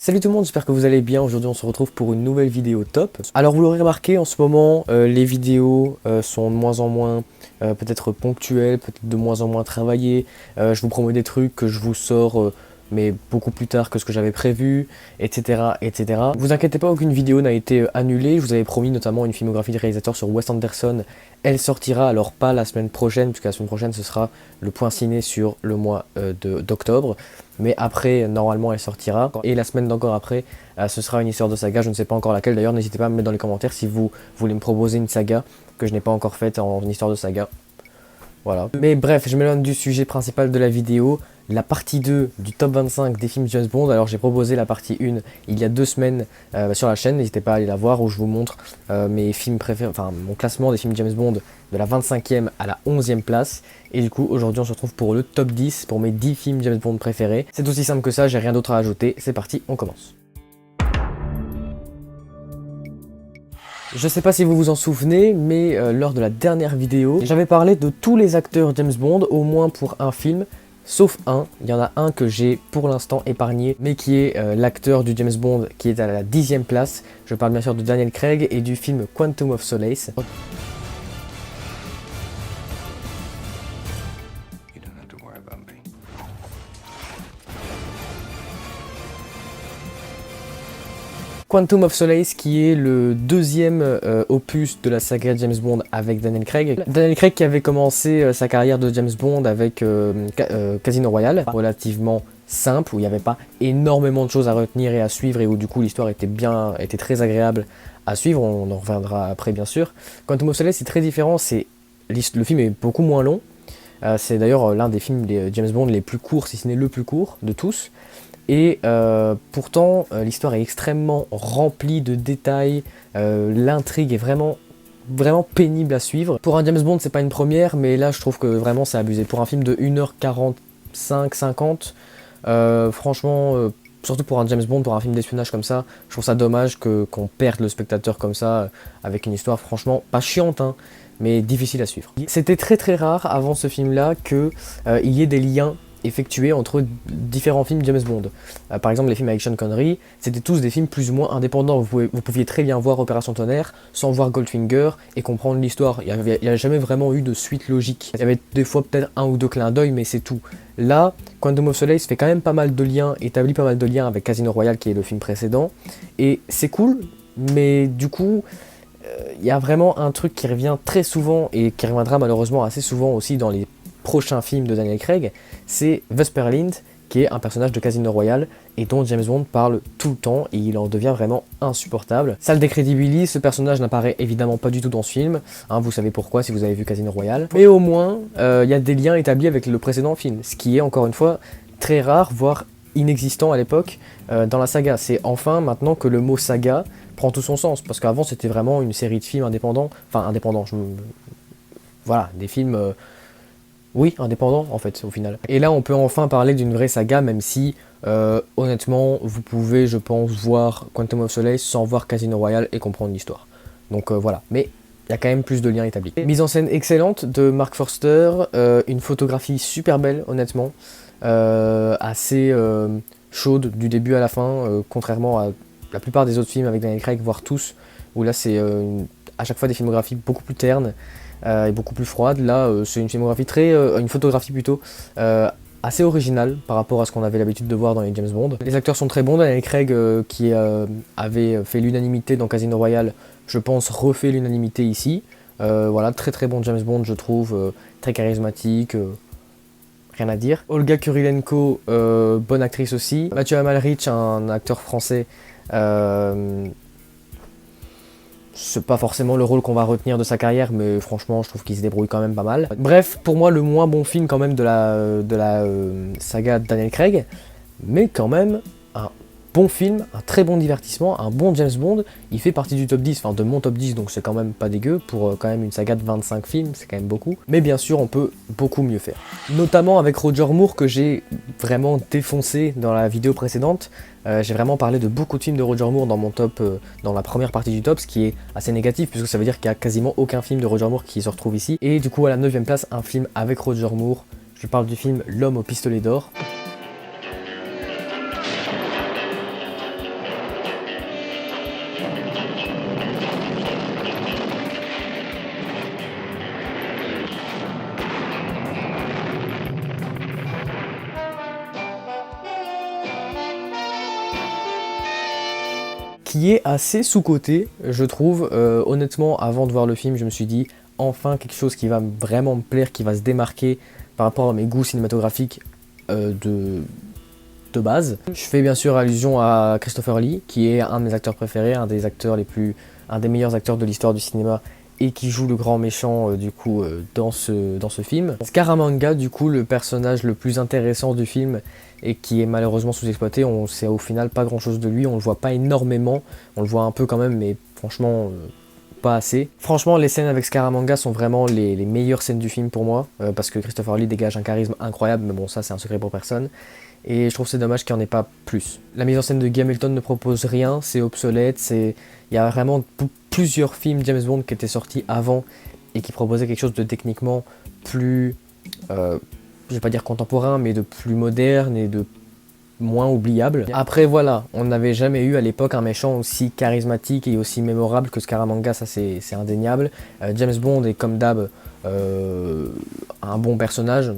Salut tout le monde, j'espère que vous allez bien. Aujourd'hui on se retrouve pour une nouvelle vidéo top. Alors vous l'aurez remarqué, en ce moment les vidéos sont de moins en moins peut-être ponctuelles, peut-être de moins en moins travaillées. Je vous promets des trucs que je vous sors mais beaucoup plus tard que ce que j'avais prévu, etc., etc. Vous inquiétez pas, aucune vidéo n'a été annulée. Je vous avais promis notamment une filmographie de réalisateur sur Wes Anderson. Elle sortira, alors pas la semaine prochaine, puisque la semaine prochaine ce sera le point ciné sur le mois d'octobre. Mais après, normalement, elle sortira. Et la semaine d'encore après, ce sera une histoire de saga. Je ne sais pas encore laquelle. D'ailleurs, n'hésitez pas à me mettre dans les commentaires si vous voulez me proposer une saga que je n'ai pas encore faite en histoire de saga. Voilà. Mais bref, je m'éloigne du sujet principal de la vidéo. La partie 2 du top 25 des films James Bond. Alors j'ai proposé la partie 1 il y a 2 semaines sur la chaîne. N'hésitez pas à aller la voir où je vous montre mes films préférés, enfin mon classement des films James Bond de la 25e à la 11e place. Et du coup aujourd'hui on se retrouve pour le top 10, pour mes 10 films James Bond préférés. C'est aussi simple que ça, j'ai rien d'autre à ajouter. C'est parti, on commence. Je sais pas si vous vous en souvenez, mais lors de la dernière vidéo, j'avais parlé de tous les acteurs James Bond, au moins pour un film, sauf un. Il y en a un que j'ai pour l'instant épargné, mais qui est l'acteur du James Bond qui est à la 10e place. Je parle bien sûr de Daniel Craig et du film Quantum of Solace. Quantum of Solace qui est le deuxième opus de la saga James Bond avec Daniel Craig. Daniel Craig qui avait commencé sa carrière de James Bond avec Casino Royale, relativement simple, où il n'y avait pas énormément de choses à retenir et à suivre et où du coup l'histoire était très agréable à suivre, on en reviendra après bien sûr. Quantum of Solace c'est très différent, le film est beaucoup moins long, c'est d'ailleurs l'un des films des James Bond les plus courts, si ce n'est le plus court de tous. Et pourtant, l'histoire est extrêmement remplie de détails, l'intrigue est vraiment pénible à suivre. Pour un James Bond, c'est pas une première, mais là je trouve que vraiment c'est abusé. Pour un film de 1h45-50, franchement, surtout pour un James Bond, pour un film d'espionnage comme ça, je trouve ça dommage qu'on perde le spectateur comme ça, avec une histoire franchement pas chiante, hein, mais difficile à suivre. C'était très rare avant ce film-là qu'il y ait des liens effectués entre différents films James Bond. Par exemple, les films avec Sean Connery, c'était tous des films plus ou moins indépendants. Vous pouviez très bien voir Opération Tonnerre sans voir Goldfinger et comprendre l'histoire. Il n'y a jamais vraiment eu de suite logique. Il y avait des fois peut-être un ou deux clins d'œil, mais c'est tout. Là, Quantum of Solace fait quand même pas mal de liens, établit pas mal de liens avec Casino Royale qui est le film précédent. Et c'est cool, mais du coup, il y a vraiment un truc qui revient très souvent et qui reviendra malheureusement assez souvent aussi dans les prochain film de Daniel Craig, c'est Vesper Lynd, qui est un personnage de Casino Royale et dont James Bond parle tout le temps et il en devient vraiment insupportable. Ça le décrédibilise, ce personnage n'apparaît évidemment pas du tout dans ce film, hein, vous savez pourquoi si vous avez vu Casino Royale, mais au moins il y a des liens établis avec le précédent film, ce qui est encore une fois très rare, voire inexistant à l'époque dans la saga. C'est enfin maintenant que le mot saga prend tout son sens, parce qu'avant c'était vraiment une série de films indépendants, voilà, des films... Oui, indépendant en fait, au final. Et là, on peut enfin parler d'une vraie saga, même si, honnêtement, vous pouvez, je pense, voir Quantum of Solace sans voir Casino Royale et comprendre l'histoire. Donc voilà, mais il y a quand même plus de liens établis. Mise en scène excellente de Mark Forster, une photographie super belle, honnêtement, assez chaude du début à la fin, contrairement à la plupart des autres films avec Daniel Craig, voire tous, où là c'est à chaque fois des filmographies beaucoup plus ternes, et beaucoup plus froide. Là c'est une filmographie une photographie plutôt assez originale par rapport à ce qu'on avait l'habitude de voir dans les James Bond. Les acteurs sont très bons. Daniel Craig qui avait fait l'unanimité dans Casino Royale, je pense refait l'unanimité ici. Voilà, très bon James Bond je trouve, très charismatique, rien à dire. Olga Kurylenko, bonne actrice aussi. Mathieu Amalric, un acteur français, c'est pas forcément le rôle qu'on va retenir de sa carrière, mais franchement je trouve qu'il se débrouille quand même pas mal. Bref, pour moi le moins bon film quand même de la saga de Daniel Craig, mais quand même un bon film, un très bon divertissement, un bon James Bond. Il fait partie du top 10, enfin de mon top 10, donc c'est quand même pas dégueu pour quand même une saga de 25 films, c'est quand même beaucoup. Mais bien sûr on peut beaucoup mieux faire. Notamment avec Roger Moore que j'ai vraiment défoncé dans la vidéo précédente. J'ai vraiment parlé de beaucoup de films de Roger Moore dans mon top, dans la première partie du top, ce qui est assez négatif puisque ça veut dire qu'il n'y a quasiment aucun film de Roger Moore qui se retrouve ici. Et du coup à la 9ème place, un film avec Roger Moore, je parle du film L'homme au pistolet d'or. qui est assez sous-coté, je trouve. Honnêtement, avant de voir le film, je me suis dit, enfin quelque chose qui va vraiment me plaire, qui va se démarquer par rapport à mes goûts cinématographiques de base. Je fais bien sûr allusion à Christopher Lee, qui est un de mes acteurs préférés, un des meilleurs acteurs de l'histoire du cinéma, et qui joue le grand méchant dans ce film. Scaramanga, du coup, le personnage le plus intéressant du film et qui est malheureusement sous-exploité, on sait au final pas grand chose de lui, on le voit pas énormément, on le voit un peu quand même, mais franchement pas assez. Franchement, les scènes avec Scaramanga sont vraiment les meilleures scènes du film pour moi, parce que Christopher Lee dégage un charisme incroyable, mais bon, ça c'est un secret pour personne. Et je trouve c'est dommage qu'il n'y en ait pas plus. La mise en scène de Guy Hamilton ne propose rien, c'est obsolète, il y a vraiment plusieurs films James Bond qui étaient sortis avant et qui proposaient quelque chose de techniquement plus, je vais pas dire contemporain, mais de plus moderne et de moins oubliable. Après voilà, on n'avait jamais eu à l'époque un méchant aussi charismatique et aussi mémorable que Scaramanga, ça c'est indéniable. James Bond est comme d'hab un bon personnage,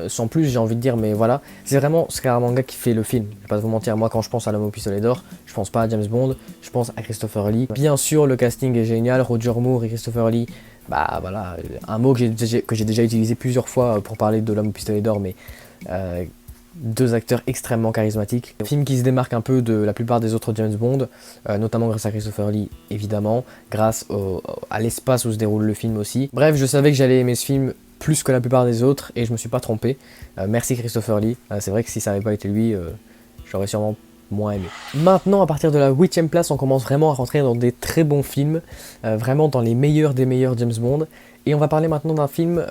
sans plus j'ai envie de dire, mais voilà, c'est vraiment Scaramanga qui fait le film. Je vais pas vous mentir, moi quand je pense à L'Homme au pistolet d'or, je pense pas à James Bond, je pense à Christopher Lee. Bien sûr le casting est génial, Roger Moore et Christopher Lee, bah voilà, un mot que j'ai déjà utilisé plusieurs fois pour parler de L'Homme au pistolet d'or, mais deux acteurs extrêmement charismatiques. Un film qui se démarque un peu de la plupart des autres James Bond, notamment grâce à Christopher Lee évidemment, grâce à l'espace où se déroule le film aussi. Bref, je savais que j'allais aimer ce film plus que la plupart des autres et je me suis pas trompé. Merci Christopher Lee, c'est vrai que si ça n'avait pas été lui, j'aurais sûrement moins aimé. Maintenant, à partir de la 8ème place, on commence vraiment à rentrer dans des très bons films, vraiment dans les meilleurs des meilleurs James Bond. Et on va parler maintenant d'un film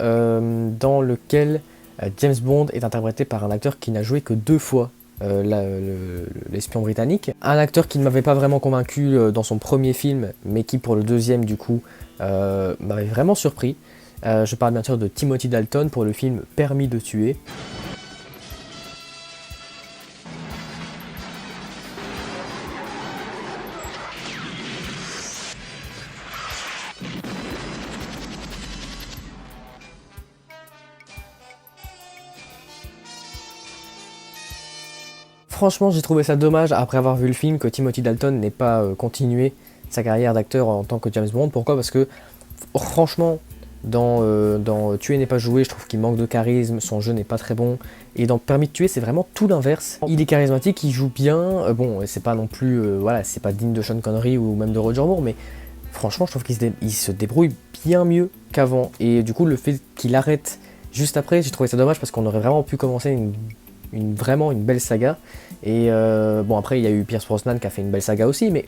dans lequel James Bond est interprété par un acteur qui n'a joué que 2 fois l'espion britannique. Un acteur qui ne m'avait pas vraiment convaincu dans son premier film, mais qui pour le deuxième du coup m'avait vraiment surpris. Je parle bien sûr de Timothy Dalton pour le film Permis de tuer. Franchement, j'ai trouvé ça dommage, après avoir vu le film, que Timothy Dalton n'ait pas continué sa carrière d'acteur en tant que James Bond. Pourquoi ? Parce que, franchement, dans Tuer n'est pas joué, je trouve qu'il manque de charisme, son jeu n'est pas très bon. Et dans Permis de tuer, c'est vraiment tout l'inverse. Il est charismatique, il joue bien, bon, c'est pas non plus, voilà, c'est pas digne de Sean Connery ou même de Roger Moore, mais franchement, je trouve qu'il se débrouille bien mieux qu'avant. Et du coup, le fait qu'il arrête juste après, j'ai trouvé ça dommage parce qu'on aurait vraiment pu commencer vraiment une belle saga. Et bon, après il y a eu Pierce Brosnan qui a fait une belle saga aussi, mais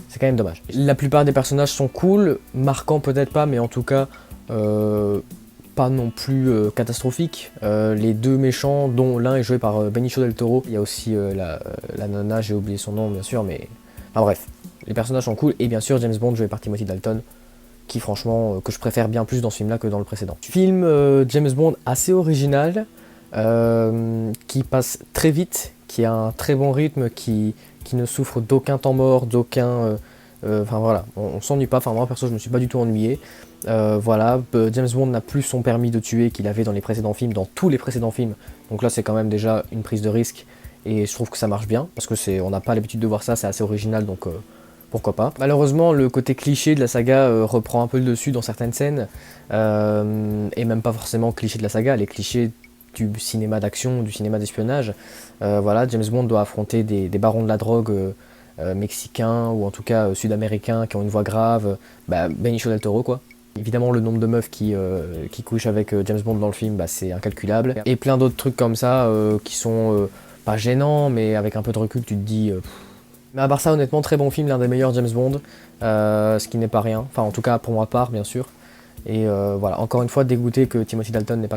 c'est quand même dommage. La plupart des personnages sont cool, marquants peut-être pas, mais en tout cas pas non plus catastrophiques. Les deux méchants, dont l'un est joué par Benicio del Toro, il y a aussi la nana, j'ai oublié son nom bien sûr, mais enfin bref, les personnages sont cool, et bien sûr James Bond joué par Timothy Dalton, qui franchement, que je préfère bien plus dans ce film là que dans le précédent. Film James Bond assez original, qui passe très vite, qui a un très bon rythme, qui ne souffre d'aucun temps mort, d'aucun... Enfin voilà, on s'ennuie pas, enfin moi perso je me suis pas du tout ennuyé. Voilà, James Bond n'a plus son permis de tuer qu'il avait dans les précédents films, dans tous les précédents films, donc là c'est quand même déjà une prise de risque, et je trouve que ça marche bien, parce que on n'a pas l'habitude de voir ça, c'est assez original, donc pourquoi pas. Malheureusement, le côté cliché de la saga reprend un peu le dessus dans certaines scènes, et même pas forcément cliché de la saga, les clichés du cinéma d'action, du cinéma d'espionnage. Voilà, James Bond doit affronter des barons de la drogue mexicains, ou en tout cas sud-américains, qui ont une voix grave, Benicio del Toro quoi. Évidemment le nombre de meufs qui couchent avec James Bond dans le film, c'est incalculable. Et plein d'autres trucs comme ça qui sont pas gênants, mais avec un peu de recul tu te dis... Mais à part ça, honnêtement, très bon film, l'un des meilleurs James Bond, ce qui n'est pas rien, enfin en tout cas pour ma part bien sûr. Et voilà, encore une fois dégoûté que Timothy Dalton n'ait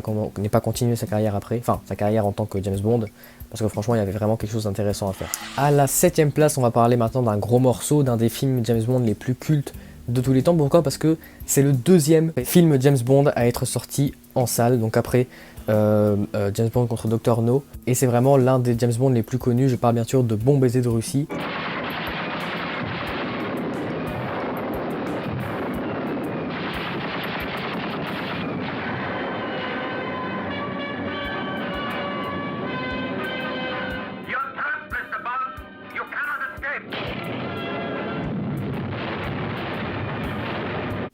pas continué sa carrière après, enfin sa carrière en tant que James Bond, parce que franchement il y avait vraiment quelque chose d'intéressant à faire. À la 7ème place, on va parler maintenant d'un gros morceau, d'un des films James Bond les plus cultes de tous les temps. Pourquoi ? Parce que c'est le deuxième film James Bond à être sorti en salle, donc après James Bond contre Dr. No, et c'est vraiment l'un des James Bond les plus connus. Je parle bien sûr de Bon baiser de Russie.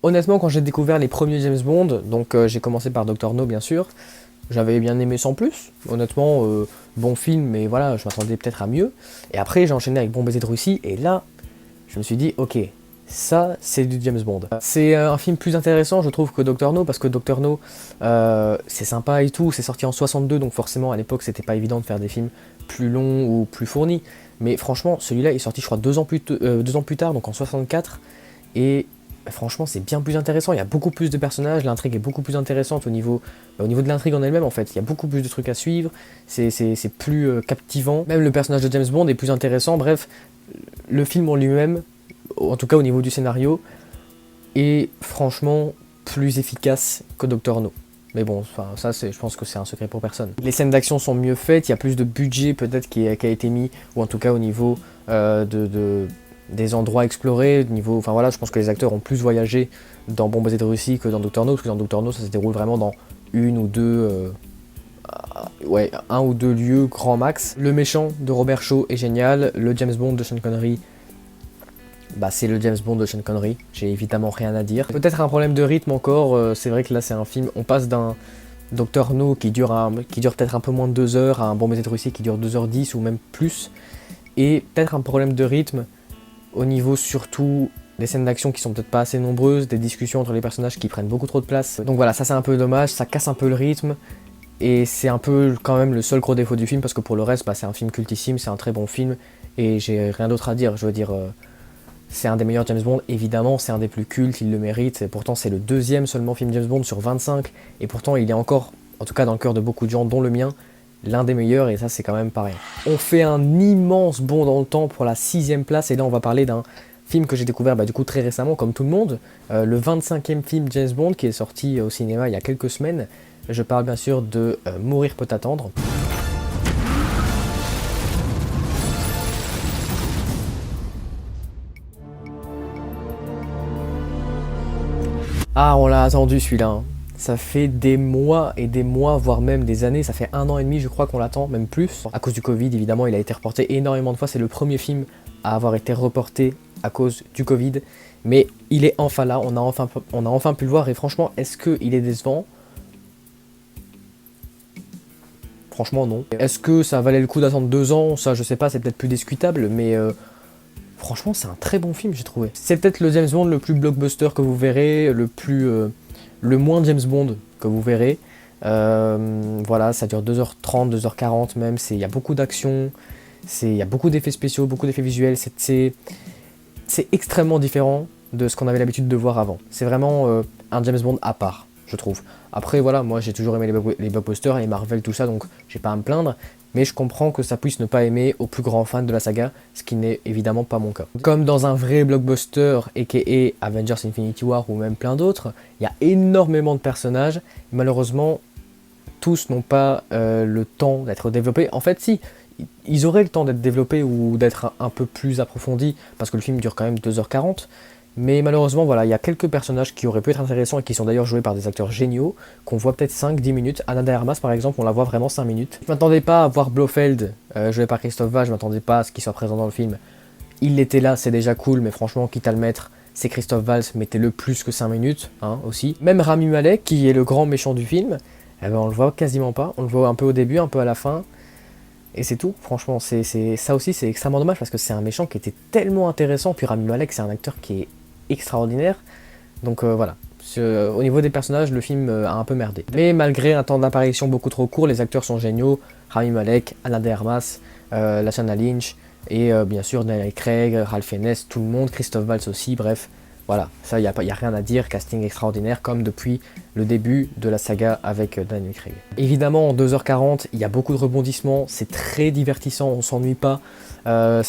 Honnêtement, quand j'ai découvert les premiers James Bond, donc j'ai commencé par Dr. No bien sûr, j'avais bien aimé sans plus. Honnêtement, bon film, mais voilà, je m'attendais peut-être à mieux. Et après, j'ai enchaîné avec Bon baiser de Russie, et là, je me suis dit, ok, ça, c'est du James Bond. C'est un film plus intéressant, je trouve, que Dr. No, parce que Dr. No, c'est sympa et tout, c'est sorti en 62, donc forcément, à l'époque, c'était pas évident de faire des films plus longs ou plus fournis. Mais franchement, celui-là est sorti, je crois, 2 ans plus tard, donc en 64, et franchement, c'est bien plus intéressant, il y a beaucoup plus de personnages, l'intrigue est beaucoup plus intéressante au niveau de l'intrigue en elle-même, en fait. Il y a beaucoup plus de trucs à suivre, c'est plus captivant. Même le personnage de James Bond est plus intéressant, bref, le film en lui-même, en tout cas au niveau du scénario, est franchement plus efficace que Dr. No. Mais bon, ça, je pense que c'est un secret pour personne. Les scènes d'action sont mieux faites, il y a plus de budget peut-être qui a été mis, ou en tout cas au niveau des endroits explorés, enfin voilà, je pense que les acteurs ont plus voyagé dans Bon baiser de Russie que dans Dr. No, parce que dans Dr. No, ça se déroule vraiment dans un ou deux lieux grand max. Le méchant de Robert Shaw est génial, le James Bond de Sean Connery, bah c'est le James Bond de Sean Connery, j'ai évidemment rien à dire. Peut-être un problème de rythme encore, c'est vrai que là c'est un film, on passe d'un Dr. No qui dure peut-être un peu moins de 2 heures à un Bon baiser de Russie qui dure 2h10 ou même plus, et peut-être un problème de rythme au niveau surtout des scènes d'action qui sont peut-être pas assez nombreuses, des discussions entre les personnages qui prennent beaucoup trop de place. Donc voilà, ça c'est un peu dommage, ça casse un peu le rythme, et c'est un peu quand même le seul gros défaut du film, parce que pour le reste, bah, c'est un film cultissime, c'est un très bon film, et j'ai rien d'autre à dire, je veux dire... c'est un des meilleurs James Bond, évidemment, c'est un des plus cultes, il le mérite, et pourtant c'est le 2e seulement film James Bond sur 25, et pourtant il est encore, en tout cas dans le cœur de beaucoup de gens, dont le mien, l'un des meilleurs, et ça c'est quand même pareil. On fait un immense bond dans le temps pour la 6e place, et là on va parler d'un film que j'ai découvert du coup très récemment, comme tout le monde, le 25e film James Bond qui est sorti au cinéma il y a quelques semaines. Je parle bien sûr de Mourir peut attendre. Ah, on l'a attendu celui-là, hein. Ça fait des mois et des mois, voire même des années, ça fait 1 an et demi je crois qu'on l'attend, même plus. À cause du Covid, évidemment, il a été reporté énormément de fois, c'est le premier film à avoir été reporté à cause du Covid. Mais il est enfin là, on a enfin pu le voir, et franchement, est-ce qu'il est décevant? Franchement non. Est-ce que ça valait le coup d'attendre 2 ans? Ça je sais pas, c'est peut-être plus discutable, mais... franchement, c'est un très bon film, j'ai trouvé. C'est peut-être le James Bond le plus blockbuster que vous verrez, le moins James Bond que vous verrez. Voilà, ça dure 2h30, 2h40 même, il y a beaucoup d'action, il y a beaucoup d'effets spéciaux, beaucoup d'effets visuels, c'est extrêmement différent de ce qu'on avait l'habitude de voir avant. C'est vraiment un James Bond à part, je trouve. Après voilà, moi j'ai toujours aimé les blockbusters, les Marvel, tout ça, donc j'ai pas à me plaindre. Mais je comprends que ça puisse ne pas aimer aux plus grands fans de la saga, ce qui n'est évidemment pas mon cas. Comme dans un vrai blockbuster, aka Avengers Infinity War ou même plein d'autres, il y a énormément de personnages, et malheureusement, tous n'ont pas le temps d'être développés. En fait, si, ils auraient le temps d'être développés ou d'être un peu plus approfondis, parce que le film dure quand même 2h40, mais malheureusement, voilà, il y a quelques personnages qui auraient pu être intéressants et qui sont d'ailleurs joués par des acteurs géniaux, qu'on voit peut-être 5-10 minutes. Ana de Armas, par exemple, on la voit vraiment 5 minutes. Je m'attendais pas à voir Blofeld joué par Christophe Waltz, je m'attendais pas à ce qu'il soit présent dans le film. Il était là, c'est déjà cool, mais franchement, quitte à le mettre, c'est Christophe Waltz, mettez-le plus que 5 minutes, hein, aussi. Même Rami Malek, qui est le grand méchant du film, eh ben, on le voit quasiment pas. On le voit un peu au début, un peu à la fin. Et c'est tout, franchement, ça aussi c'est extrêmement dommage, parce que c'est un méchant qui était tellement intéressant, puis Rami Malek, c'est un acteur qui est extraordinaire, donc voilà. Au niveau des personnages, le film a un peu merdé. Mais malgré un temps d'apparition beaucoup trop court, les acteurs sont géniaux. Rami Malek, Ana de Armas, Lashana Lynch, et bien sûr Daniel Craig, Ralph Fiennes, tout le monde, Christophe Waltz aussi, bref. Voilà, ça, y a rien à dire, casting extraordinaire, comme depuis le début de la saga avec Daniel Craig. Évidemment, en 2h40, il y a beaucoup de rebondissements, c'est très divertissant, on s'ennuie pas.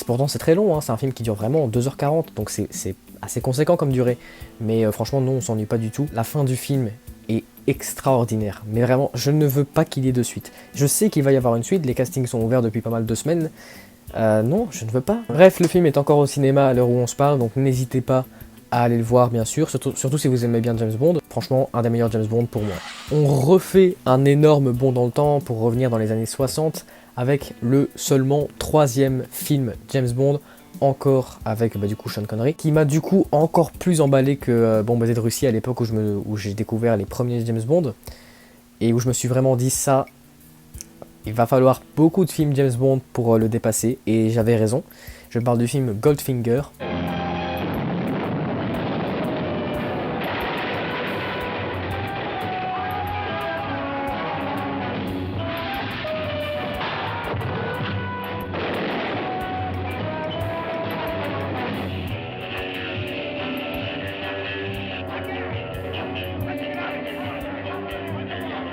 Pourtant, c'est très long, hein, c'est un film qui dure vraiment 2h40, donc c'est assez conséquent comme durée. Mais franchement, non, on s'ennuie pas du tout. La fin du film est extraordinaire, mais vraiment, je ne veux pas qu'il y ait de suite. Je sais qu'il va y avoir une suite, les castings sont ouverts depuis pas mal de semaines. Non, je ne veux pas. Bref, le film est encore au cinéma à l'heure où on se parle, donc n'hésitez pas à aller le voir bien sûr, surtout si vous aimez bien James Bond. Franchement, un des meilleurs James Bond pour moi. On refait un énorme bond dans le temps pour revenir dans les années 60 avec le seulement 3e film James Bond encore avec du coup Sean Connery, qui m'a du coup encore plus emballé que Bombay de Russie à l'époque où j'ai découvert les premiers James Bond, et où je me suis vraiment dit ça, il va falloir beaucoup de films James Bond pour le dépasser, et j'avais raison. Je parle du film Goldfinger.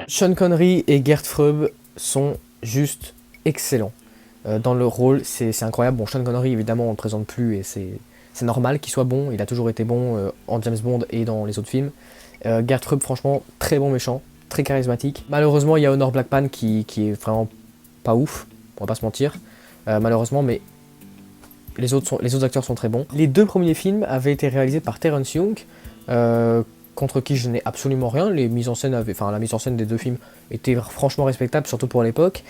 Sean Connery et Gert Freub sont juste excellents. Dans le rôle, c'est incroyable. Bon, Sean Connery, évidemment, on ne le présente plus et c'est normal qu'il soit bon. Il a toujours été bon en James Bond et dans les autres films. Gert Freub, franchement, très bon méchant, très charismatique. Malheureusement, il y a Honor Blackman qui est vraiment pas ouf, on va pas se mentir. Malheureusement, mais les autres acteurs sont très bons. Les 2 premiers films avaient été réalisés par Terence Young, contre qui je n'ai absolument rien. La mise en scène des 2 films était franchement respectable, surtout pour l'époque.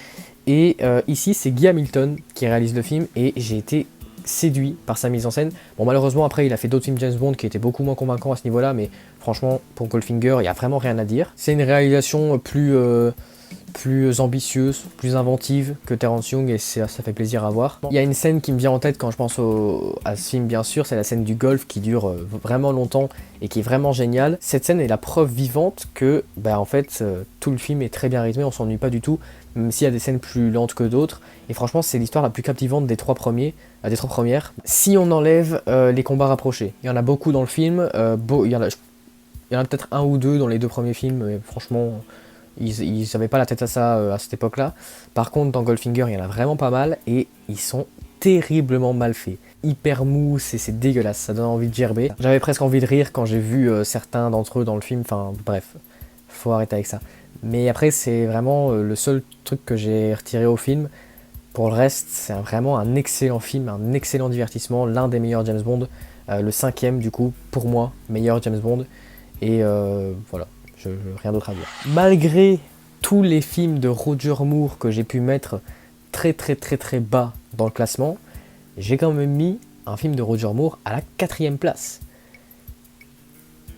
Et ici, c'est Guy Hamilton qui réalise le film, et j'ai été séduit par sa mise en scène. Bon, malheureusement, après, il a fait d'autres films James Bond qui étaient beaucoup moins convaincants à ce niveau-là, mais franchement, pour Goldfinger, il n'y a vraiment rien à dire. C'est une réalisation plus ambitieuse, plus inventive que Terence Young, et ça fait plaisir à voir. Il y a une scène qui me vient en tête quand je pense à ce film, bien sûr, c'est la scène du golf qui dure vraiment longtemps et qui est vraiment géniale. Cette scène est la preuve vivante que, en fait, tout le film est très bien rythmé, on s'ennuie pas du tout, même s'il y a des scènes plus lentes que d'autres. Et franchement, c'est l'histoire la plus captivante des 3 premières. Si on enlève les combats rapprochés, il y en a beaucoup dans le film, il y en a peut-être 1 ou 2 dans les 2 premiers films, mais franchement, ils n'avaient pas la tête à ça à cette époque-là. Par contre, dans Goldfinger, il y en a vraiment pas mal, et ils sont terriblement mal faits. Hyper mou, c'est dégueulasse, ça donne envie de gerber. J'avais presque envie de rire quand j'ai vu certains d'entre eux dans le film, enfin bref, faut arrêter avec ça. Mais après, c'est vraiment le seul truc que j'ai retiré au film. Pour le reste, c'est vraiment un excellent film, un excellent divertissement, l'un des meilleurs James Bond, le 5e du coup, pour moi, meilleur James Bond, et voilà, rien d'autre à dire. Malgré tous les films de Roger Moore que j'ai pu mettre très bas dans le classement, j'ai quand même mis un film de Roger Moore à la 4e place.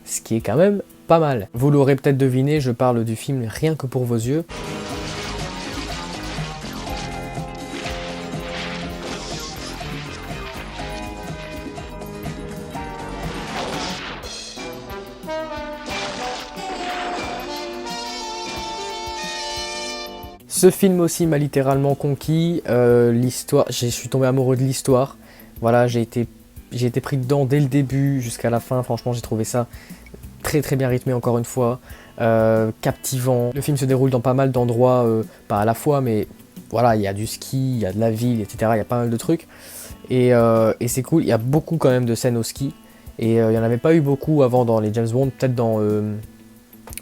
Ce qui est quand même pas mal. Vous l'aurez peut-être deviné, je parle du film Rien que pour vos yeux. Ce film aussi m'a littéralement conquis, l'histoire, je suis tombé amoureux de l'histoire. Voilà, j'ai été pris dedans dès le début jusqu'à la fin, franchement j'ai trouvé ça très bien rythmé encore une fois, captivant. Le film se déroule dans pas mal d'endroits, pas à la fois, mais voilà, il y a du ski, il y a de la ville, etc. Il y a pas mal de trucs, et c'est cool, il y a beaucoup quand même de scènes au ski, et il n'y en avait pas eu beaucoup avant dans les James Bond, peut-être dans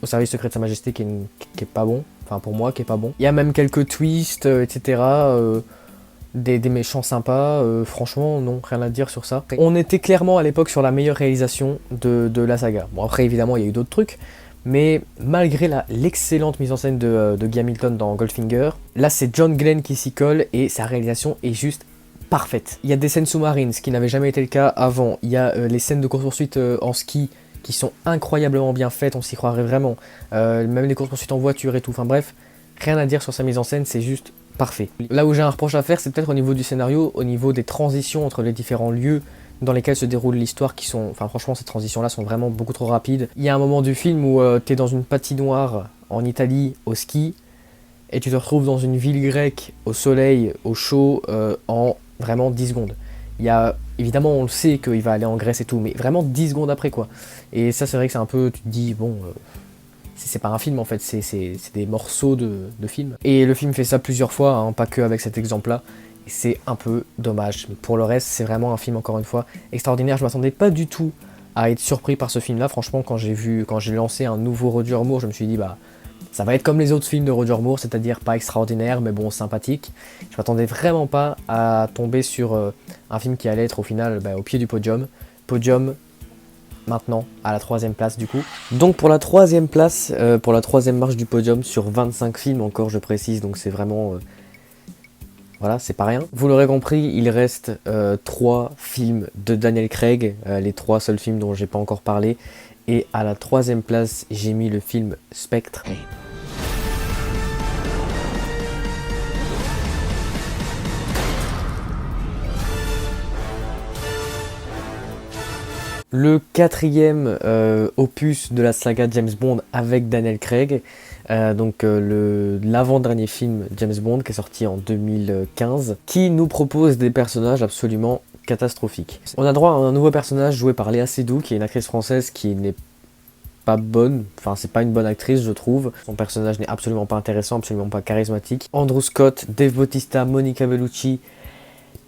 Au service secret de Sa Majesté qui est pas bon, enfin pour moi qui est pas bon. Il y a même quelques twists, etc. Des méchants sympas, franchement non, rien à dire sur ça. On était clairement à l'époque sur la meilleure réalisation de la saga. Bon après évidemment il y a eu d'autres trucs, mais malgré l'excellente mise en scène de Guy Hamilton dans Goldfinger, là c'est John Glenn qui s'y colle et sa réalisation est juste parfaite. Il y a des scènes sous-marines, ce qui n'avait jamais été le cas avant. Il y a les scènes de course-poursuite en ski qui sont incroyablement bien faites, on s'y croirait vraiment. Même les courses-poursuites en voiture et tout, enfin bref, rien à dire sur sa mise en scène, c'est juste parfait. Là où j'ai un reproche à faire, c'est peut-être au niveau du scénario, au niveau des transitions entre les différents lieux dans lesquels se déroule l'histoire, qui sont, enfin franchement ces transitions-là sont vraiment beaucoup trop rapides. Il y a un moment du film où t'es dans une patinoire en Italie au ski, et tu te retrouves dans une ville grecque au soleil, au chaud, en vraiment 10 secondes. Il y a, évidemment on le sait qu'il va aller en Grèce et tout, mais vraiment 10 secondes après quoi. Et ça c'est vrai que c'est un peu, tu te dis bon, c'est pas un film en fait, c'est des morceaux de film. Et le film fait ça plusieurs fois, hein, pas que avec cet exemple là, et c'est un peu dommage. Mais pour le reste c'est vraiment un film encore une fois extraordinaire, je m'attendais pas du tout à être surpris par ce film là, franchement quand j'ai lancé un nouveau Roger Moore, je me suis dit bah ça va être comme les autres films de Roger Moore, c'est-à-dire pas extraordinaire, mais bon, sympathique. Je m'attendais vraiment pas à tomber sur un film qui allait être au final au pied du podium. Podium, maintenant, à la 3e place du coup. Donc pour la 3e place, pour la 3e marche du podium, sur 25 films encore, je précise, donc c'est vraiment Voilà, c'est pas rien. Vous l'aurez compris, il reste 3 films de Daniel Craig, les 3 seuls films dont j'ai pas encore parlé. Et à la 3e place, j'ai mis le film Spectre. Le 4e opus de la saga James Bond avec Daniel Craig, l'avant-dernier film James Bond qui est sorti en 2015, qui nous propose des personnages absolument catastrophiques. On a droit à un nouveau personnage joué par Léa Seydoux, qui est une actrice française qui n'est pas bonne, enfin c'est pas une bonne actrice je trouve. Son personnage n'est absolument pas intéressant, absolument pas charismatique. Andrew Scott, Dave Bautista, Monica Bellucci,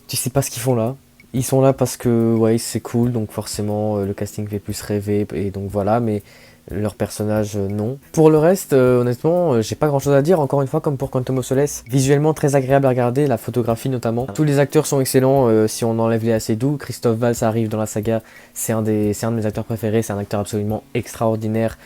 tu sais pas ce qu'ils font là. Ils sont là parce que ouais c'est cool, donc forcément le casting fait plus rêver et donc voilà, mais leur personnage non. Pour le reste, honnêtement, j'ai pas grand chose à dire, encore une fois comme pour Quantum of Solace. Visuellement très agréable à regarder, la photographie notamment. Tous les acteurs sont excellents, si on enlève Léa Seydoux. Christophe Valls arrive dans la saga, c'est un de mes acteurs préférés, c'est un acteur absolument extraordinaire.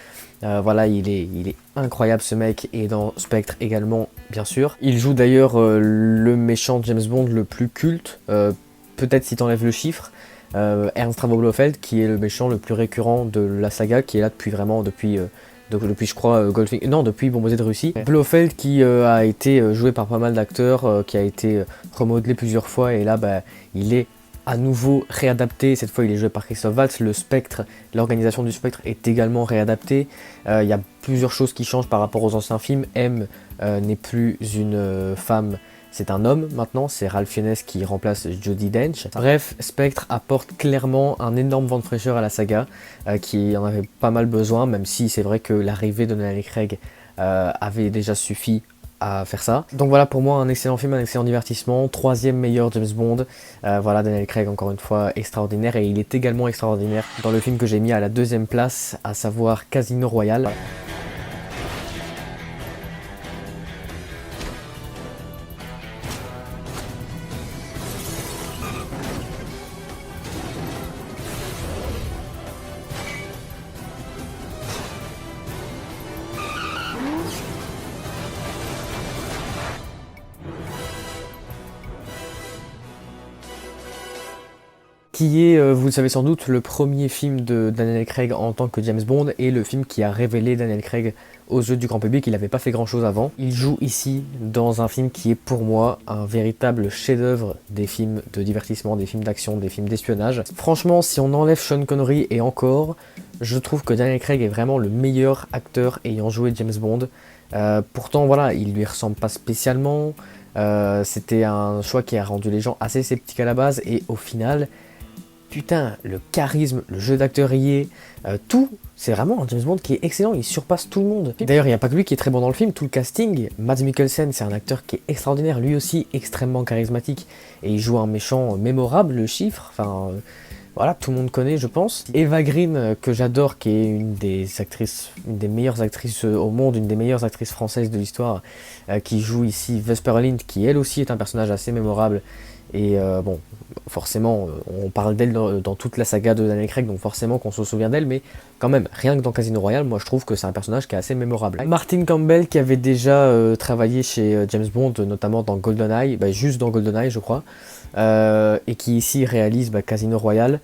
Voilà, il est incroyable ce mec, et dans Spectre également, bien sûr. Il joue d'ailleurs le méchant James Bond le plus culte, peut-être si t'enlèves le chiffre, Ernst Travo Blofeld, qui est le méchant le plus récurrent de la saga, qui est là depuis je crois depuis Bombardier de Russie. Ouais. Blofeld qui a été joué par pas mal d'acteurs, qui a été remodelé plusieurs fois, et là il est à nouveau réadapté. Cette fois il est joué par Christophe Waltz. Le Spectre, l'organisation du Spectre est également réadaptée. Il y a plusieurs choses qui changent par rapport aux anciens films. M n'est plus une femme, c'est un homme maintenant, c'est Ralph Fiennes qui remplace Judi Dench. Bref, Spectre apporte clairement un énorme vent de fraîcheur à la saga, qui en avait pas mal besoin, même si c'est vrai que l'arrivée de Daniel Craig avait déjà suffi à faire ça. Donc voilà, pour moi un excellent film, un excellent divertissement, 3e meilleur James Bond. Voilà, Daniel Craig encore une fois extraordinaire, et il est également extraordinaire dans le film que j'ai mis à la 2e place, à savoir Casino Royale. Qui est, vous le savez sans doute, le premier film de Daniel Craig en tant que James Bond, et le film qui a révélé Daniel Craig aux yeux du grand public. Il n'avait pas fait grand chose avant. Il joue ici dans un film qui est pour moi un véritable chef-d'œuvre des films de divertissement, des films d'action, des films d'espionnage. Franchement, si on enlève Sean Connery, et encore, je trouve que Daniel Craig est vraiment le meilleur acteur ayant joué James Bond. Pourtant voilà, il lui ressemble pas spécialement. C'était un choix qui a rendu les gens assez sceptiques à la base, et au final, putain, le charisme, le jeu d'acteur y est, tout, c'est vraiment un James Bond qui est excellent, il surpasse tout le monde. D'ailleurs, il n'y a pas que lui qui est très bon dans le film, tout le casting. Mads Mikkelsen, c'est un acteur qui est extraordinaire, lui aussi extrêmement charismatique, et il joue un méchant mémorable, le chiffre, enfin, voilà, tout le monde connaît, je pense. Eva Green, que j'adore, qui est une des meilleures actrices au monde, une des meilleures actrices françaises de l'histoire, qui joue ici Vesper Lynd, qui elle aussi est un personnage assez mémorable. Et bon, forcément, on parle d'elle dans toute la saga de Daniel Craig, donc forcément qu'on se souvient d'elle, mais quand même, rien que dans Casino Royale, moi je trouve que c'est un personnage qui est assez mémorable. Martin Campbell, qui avait déjà travaillé chez James Bond, notamment dans GoldenEye, juste dans GoldenEye je crois, et qui ici réalise Casino Royale.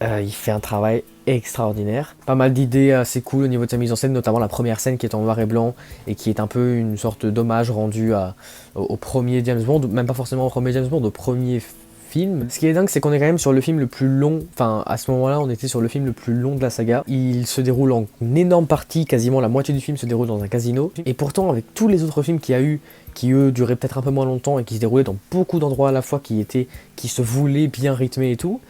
Il fait un travail extraordinaire. Pas mal d'idées assez cool au niveau de sa mise en scène, notamment la première scène qui est en noir et blanc et qui est un peu une sorte d'hommage rendu au premier James Bond, même pas forcément au premier James Bond, au premier film. Ce qui est dingue, c'est qu'on est quand même sur le film le plus long, enfin à ce moment-là on était sur le film le plus long de la saga. Il se déroule en énorme partie, quasiment la moitié du film se déroule dans un casino, et pourtant avec tous les autres films qu'il y a eu, qui eux duraient peut-être un peu moins longtemps et qui se déroulaient dans beaucoup d'endroits à la fois, qui se voulaient bien rythmés et tout,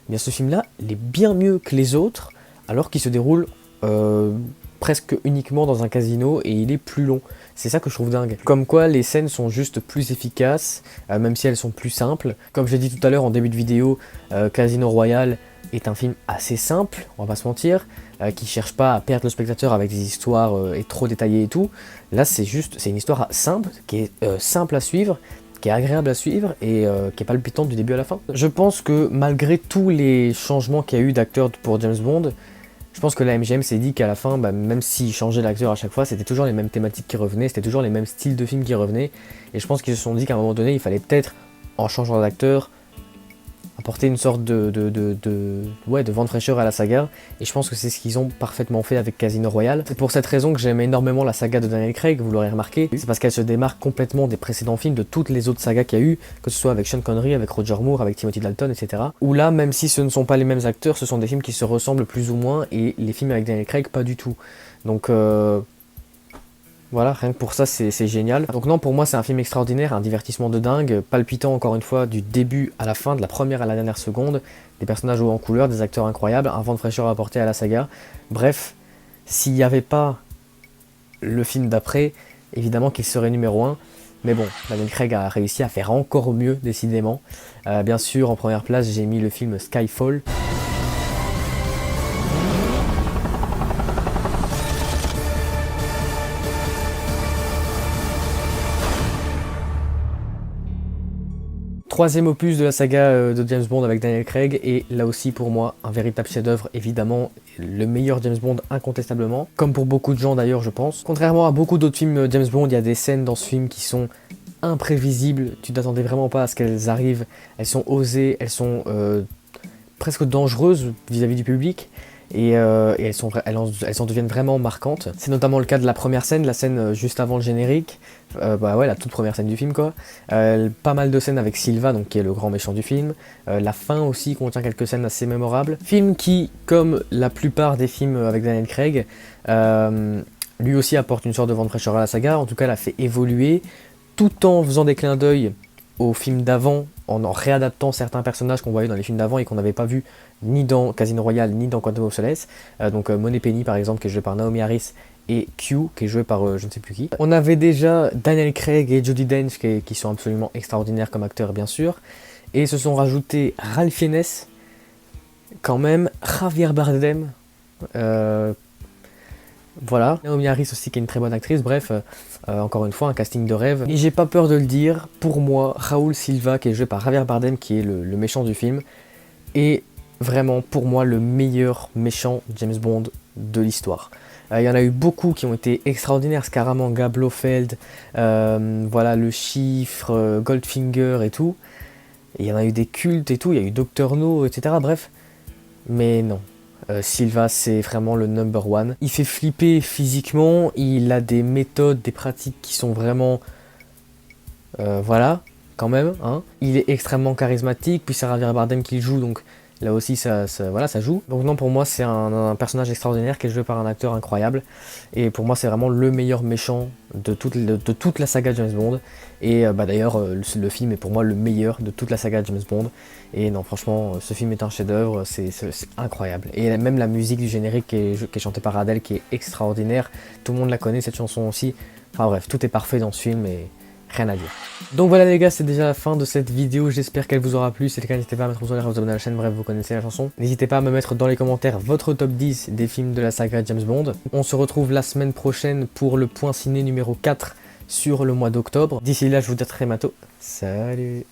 bien ce film-là, il est bien mieux que les autres, alors qu'il se déroule presque uniquement dans un casino, et il est plus long. C'est ça que je trouve dingue. Comme quoi, les scènes sont juste plus efficaces, même si elles sont plus simples. Comme je l'ai dit tout à l'heure en début de vidéo, Casino Royale est un film assez simple, on va pas se mentir, qui cherche pas à perdre le spectateur avec des histoires et trop détaillées et tout. Là, c'est une histoire simple, qui est simple à suivre, qui est agréable à suivre et qui est palpitante du début à la fin. Je pense que malgré tous les changements qu'il y a eu d'acteurs pour James Bond, Je pense que la MGM s'est dit qu'à la fin, bah, même s'ils changeaient l'acteur à chaque fois, c'était toujours les mêmes thématiques qui revenaient, c'était toujours les mêmes styles de films qui revenaient. Et je pense qu'ils se sont dit qu'à un moment donné, il fallait peut-être, en changeant d'acteur, apporter une sorte de vent de fraîcheur à la saga, et je pense que c'est ce qu'ils ont parfaitement fait avec Casino Royale. C'est pour cette raison que j'aime énormément la saga de Daniel Craig, vous l'aurez remarqué, c'est parce qu'elle se démarque complètement des précédents films, de toutes les autres sagas qu'il y a eu, que ce soit avec Sean Connery, avec Roger Moore, avec Timothy Dalton, etc. Où là, même si ce ne sont pas les mêmes acteurs, ce sont des films qui se ressemblent plus ou moins, et les films avec Daniel Craig, pas du tout. Donc voilà, rien que pour ça, c'est génial. Donc non, pour moi, c'est un film extraordinaire, un divertissement de dingue, palpitant encore une fois du début à la fin, de la première à la dernière seconde, des personnages hauts en couleur, des acteurs incroyables, un vent de fraîcheur apporté à la saga. Bref, s'il n'y avait pas le film d'après, évidemment qu'il serait numéro 1. Mais bon, Daniel Craig a réussi à faire encore mieux, décidément. Bien sûr, en première place, j'ai mis le film Skyfall. Troisième opus de la saga de James Bond avec Daniel Craig, et là aussi pour moi un véritable chef-d'œuvre, évidemment le meilleur James Bond incontestablement, comme pour beaucoup de gens d'ailleurs je pense. Contrairement à beaucoup d'autres films James Bond, il y a des scènes dans ce film qui sont imprévisibles, tu t'attendais vraiment pas à ce qu'elles arrivent, elles sont osées, elles sont presque dangereuses vis-à-vis du public. Et elles en deviennent vraiment marquantes. C'est notamment le cas de la première scène, la scène juste avant le générique, bah ouais, la toute première scène du film quoi. Pas mal de scènes avec Silva, donc qui est le grand méchant du film. La fin aussi contient quelques scènes assez mémorables. Film qui, comme la plupart des films avec Daniel Craig, lui aussi apporte une sorte de vent de fraîcheur à la saga, en tout cas l'a fait évoluer, tout en faisant des clins d'œil aux films d'avant, en réadaptant certains personnages qu'on voyait dans les films d'avant et qu'on n'avait pas vu ni dans Casino Royale ni dans Quantum of Solace. Donc Moneypenny par exemple qui est joué par Naomi Harris et Q qui est joué par je ne sais plus qui. On avait déjà Daniel Craig et Judi Dench qui sont absolument extraordinaires comme acteurs bien sûr. Et se sont rajoutés Ralph Fiennes, quand même, Javier Bardem, voilà, Naomi Harris aussi qui est une très bonne actrice, bref, encore une fois un casting de rêve. Et j'ai pas peur de le dire, pour moi, Raúl Silva qui est joué par Javier Bardem qui est le méchant du film, est vraiment pour moi le meilleur méchant James Bond de l'histoire. Il y en a eu beaucoup qui ont été extraordinaires, Scaramanga, Blofeld, voilà, le chiffre, Goldfinger et tout. Et il y en a eu des cultes et tout, il y a eu Dr No, etc. Bref, mais non. Silva c'est vraiment le number one. Il fait flipper physiquement, il a des méthodes, des pratiques qui sont vraiment... voilà, quand même. Hein. Il est extrêmement charismatique, puis c'est Javier Bardem qui le joue, donc là aussi voilà, ça joue. Donc non, pour moi c'est un personnage extraordinaire qui est joué par un acteur incroyable. Et pour moi c'est vraiment le meilleur méchant de toute la saga James Bond. Et bah, d'ailleurs le film est pour moi le meilleur de toute la saga James Bond. Et non franchement ce film est un chef d'œuvre, c'est incroyable. Et même la musique du générique qui est chantée par Adele qui est extraordinaire. Tout le monde la connaît cette chanson aussi. Enfin bref, tout est parfait dans ce film et... rien à dire. Donc voilà les gars, c'est déjà la fin de cette vidéo, j'espère qu'elle vous aura plu. Si c'est le cas, n'hésitez pas à mettre un pouce en l'air, à vous abonner à la chaîne, bref vous connaissez la chanson. N'hésitez pas à me mettre dans les commentaires votre top 10 des films de la saga James Bond. On se retrouve la semaine prochaine pour le point ciné numéro 4 sur le mois d'octobre. D'ici là, je vous dis à très bientôt. Salut!